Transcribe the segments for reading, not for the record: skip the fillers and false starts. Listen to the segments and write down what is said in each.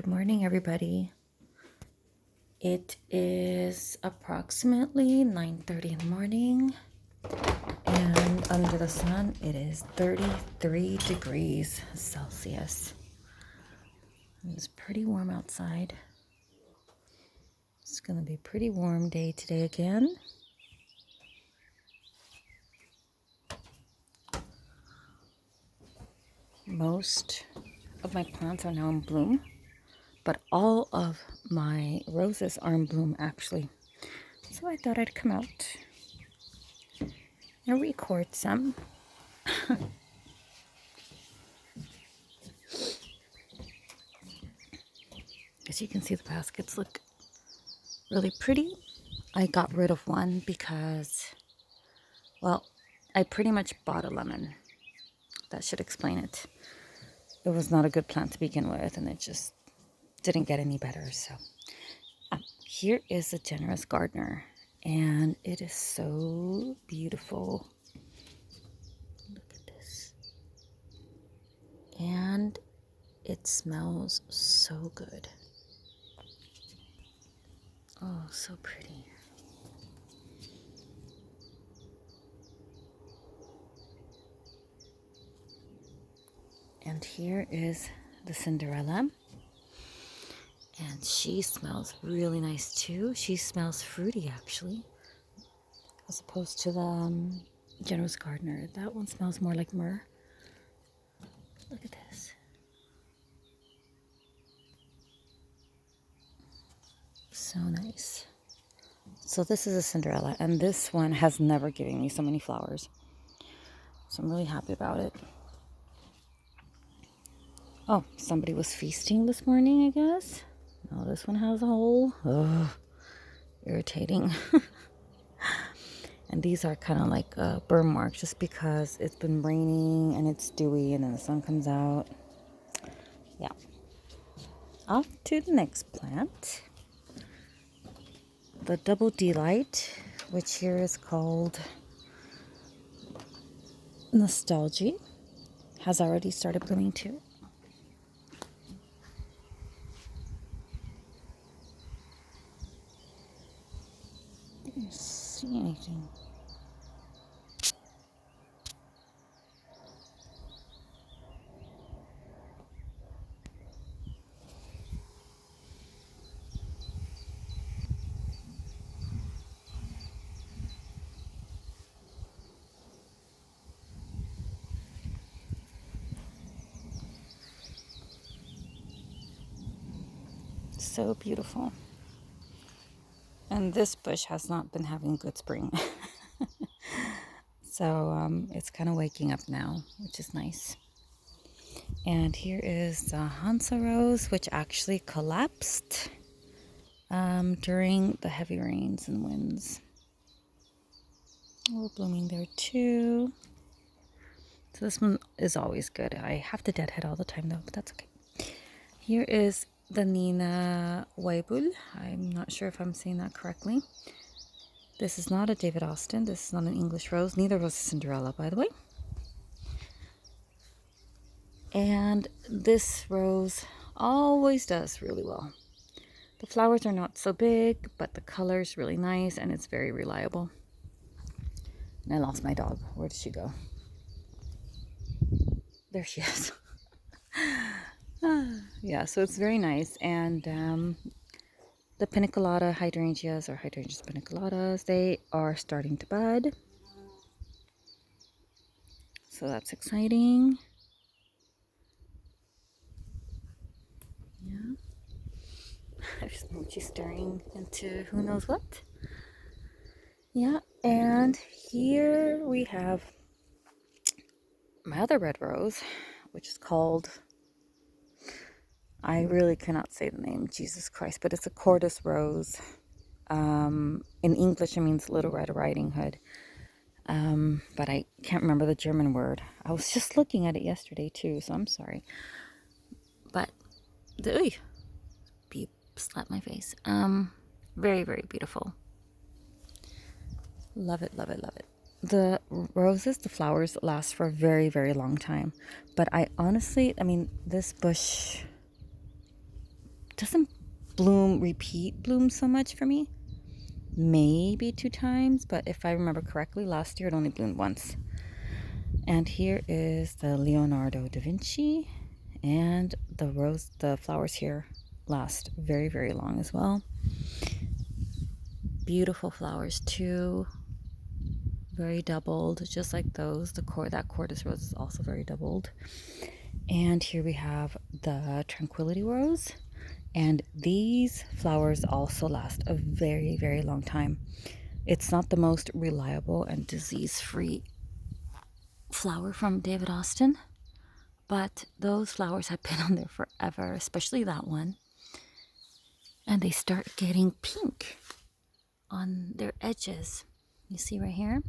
Good morning, everybody. It is approximately 9:30 in the morning, and under the sun, it is 33 degrees Celsius. It's pretty warm outside. It's going to be a pretty warm day today again. Most of my plants are now in bloom, but all of my roses are in bloom actually. So I thought I'd come out and record some. As you can see, the baskets look really pretty. I got rid of one because, well, I pretty much bought a lemon. That should explain it. It was not a good plant to begin with, and it just didn't get any better. So here is a generous gardener, and it is so beautiful. Look at this. And it smells so good. Oh, so pretty. And here is the Cinderella. And she smells really nice too. She smells fruity actually, as opposed to the Generous Gardener. That one smells more like myrrh. Look at this. So nice. So this is a Cinderella, and this one has never given me so many flowers. So I'm really happy about it. Oh, somebody was feasting this morning, I guess. No, this one has a hole. Ugh, irritating. And these are kind of like burn marks just because it's been raining and it's dewy and then the sun comes out. Yeah. Off to the next plant. The Double Delight, which here is called Nostalgia, has already started blooming too. Didn't see anything. So beautiful. And this bush has not been having a good spring. So it's kind of waking up now, which is nice. And here is the Hansa Rose, which actually collapsed during the heavy rains and winds. We're blooming there too. So this one is always good. I have to deadhead all the time though, but that's okay. Here is the Nina Weibul. I'm not sure if I'm saying that correctly. This is not a David Austin. This is not an English rose. Neither was a Cinderella, by the way. And this rose always does really well. The flowers are not so big, but the color is really nice and it's very reliable. And I lost my dog. Where did she go? There she is. Yeah, so it's very nice. And the paniculata hydrangeas, or hydrangeas paniculatas, they are starting to bud. So that's exciting. Yeah. There's Mochi staring into who knows what. Yeah, and here we have my other red rose, which is called, I really cannot say the name, Jesus Christ, but it's a Cordis rose. In English, it means Little Red Riding Hood. But I can't remember the German word. I was just looking at it yesterday too, so I'm sorry. But beep slapped my face. Very, very beautiful. Love it, love it, love it. The roses, the flowers last for a very, very long time. But I honestly, I mean, this bush doesn't repeat bloom so much for me. Maybe 2 times, but if I remember correctly, last year it only bloomed once. And here is the Leonardo da Vinci, and the flowers here last very, very long as well. Beautiful flowers too, very doubled, just like those. That Cordis rose is also very doubled. And here we have the Tranquility Rose, and these flowers also last a very, very long time. It's not the most reliable and disease-free flower from David Austin, but those flowers have been on there forever, especially that one. And they start getting pink on their edges. You see right here?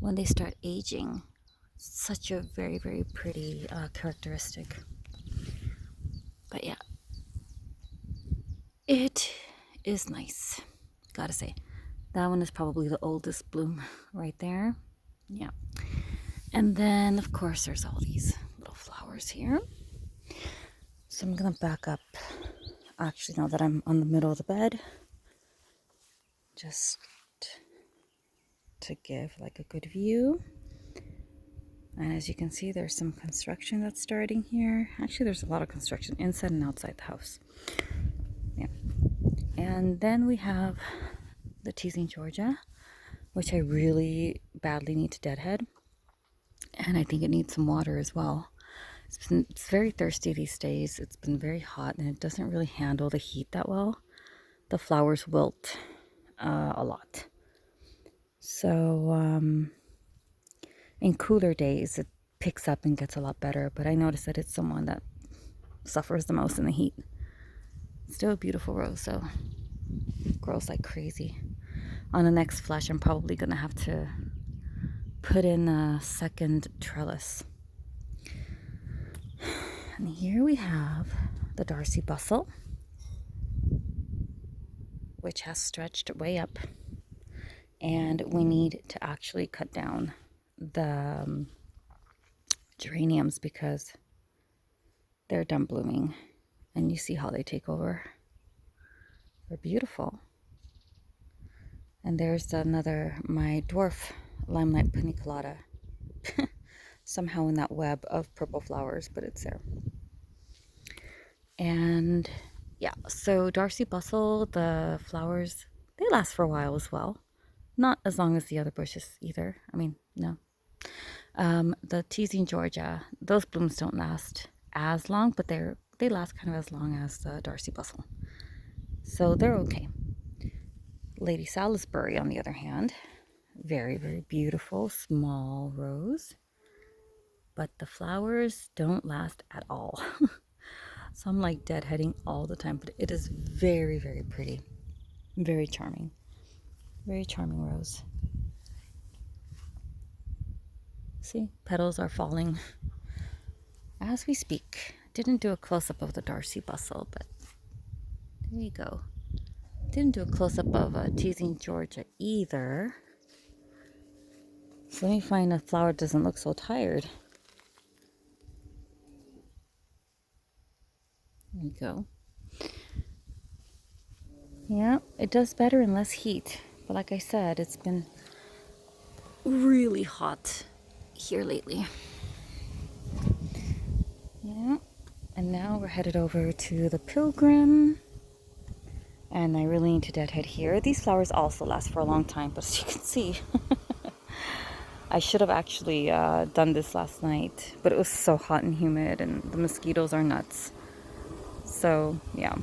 When they start aging. Such a very, very pretty characteristic. But yeah, it is nice, gotta say. That one is probably the oldest bloom right there. Yeah. And then, of course, there's all these little flowers here. So I'm gonna back up, actually, now that I'm on the middle of the bed, just to give like a good view. And as you can see, there's some construction that's starting here. Actually, there's a lot of construction inside and outside the house. Yeah. And then we have the Teasing Georgia, which I really badly need to deadhead. And I think it needs some water as well. It's very thirsty these days. It's been very hot and it doesn't really handle the heat that well. The flowers wilt a lot. So in cooler days, it picks up and gets a lot better. But I noticed that it's the one that suffers the most in the heat. Still a beautiful rose, so it grows like crazy. On the next flush, I'm probably going to have to put in a second trellis. And here we have the Darcy Bustle, which has stretched way up. And we need to actually cut down the geraniums because they're done blooming. And you see how they take over. They're beautiful. And there's my dwarf limelight paniculata. Somehow in that web of purple flowers, but it's there. And yeah, so Darcy Bustle, the flowers, they last for a while as well. Not as long as the other bushes either. I mean, no. The Teasing Georgia, those blooms don't last as long, but they last kind of as long as the Darcy Bustle. So they're okay. Lady Salisbury, on the other hand, very, very beautiful, small rose. But the flowers don't last at all. So I'm like deadheading all the time, but it is very, very pretty. Very charming. Very charming rose. See, petals are falling as we speak. Didn't do a close-up of the Darcy Bustle, but there you go. Didn't do a close-up of Teasing Georgia either. So let me find a flower that doesn't look so tired. There you go. Yeah, it does better in less heat. But like I said, it's been really hot here lately. Yeah, and now we're headed over to the Pilgrim. And I really need to deadhead here. These flowers also last for a long time, but as you can see, I should have actually done this last night, but it was so hot and humid and the mosquitoes are nuts. So yeah,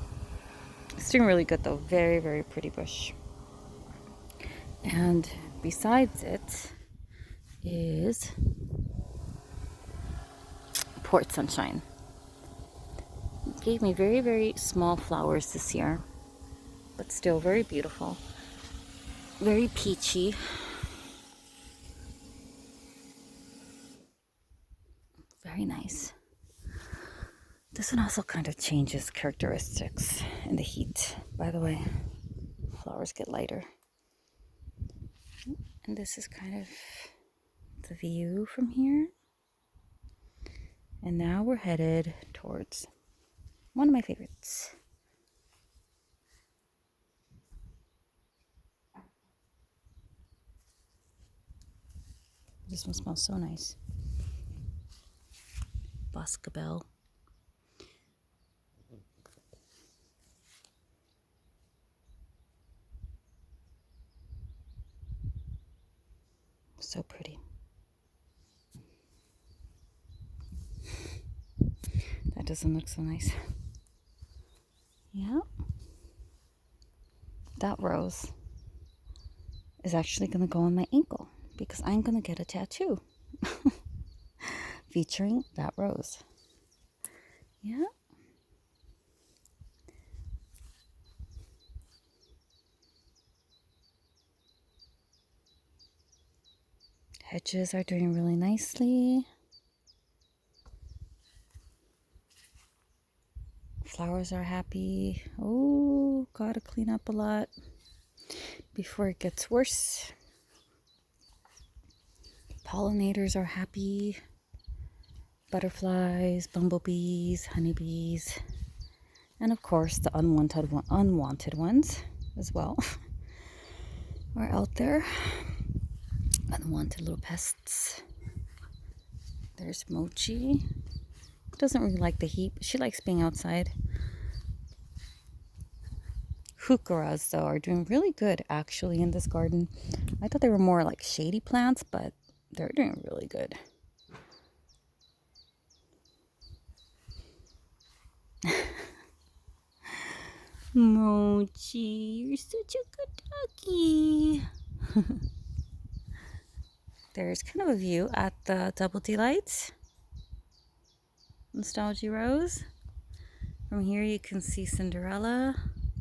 it's doing really good though. Very, very pretty bush. And besides it is Port Sunshine. It gave me very, very small flowers this year, but still very beautiful. Very peachy. Very nice. This one also kind of changes characteristics in the heat. By the way, flowers get lighter. And this is kind of the view from here. And now we're headed towards one of my favorites, This one smells so nice. Boscabel. So pretty. That doesn't look so nice. Yeah. That rose is actually going to go on my ankle because I'm going to get a tattoo featuring that rose. Yeah. Hedges are doing really nicely. Flowers are happy. Oh, gotta clean up a lot before it gets worse. Pollinators are happy. Butterflies, bumblebees, honeybees, and of course the unwanted ones as well are out there. Unwanted little pests. There's Mochi. Doesn't really like the heat, but she likes being outside. Heucheras, though, are doing really good actually in this garden. I thought they were more like shady plants, but they're doing really good. Mochi, you're such a good doggy. There's kind of a view at the Double Delights. Nostalgia Rose. From here you can see Cinderella.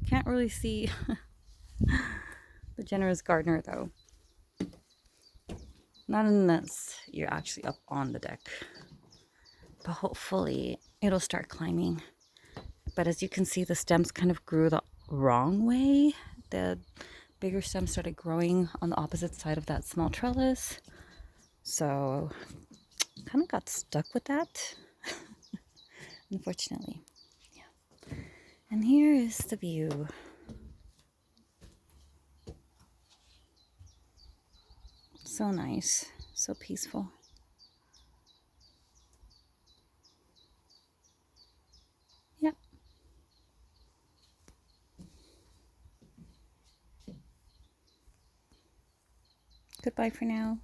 Can't really see the generous gardener though. Not unless you're actually up on the deck. But hopefully it'll start climbing. But as you can see, the stems kind of grew the wrong way. The bigger stems started growing on the opposite side of that small trellis. So kind of got stuck with that, unfortunately. Yeah. And here is the view. So nice, so peaceful. Yep. Goodbye for now.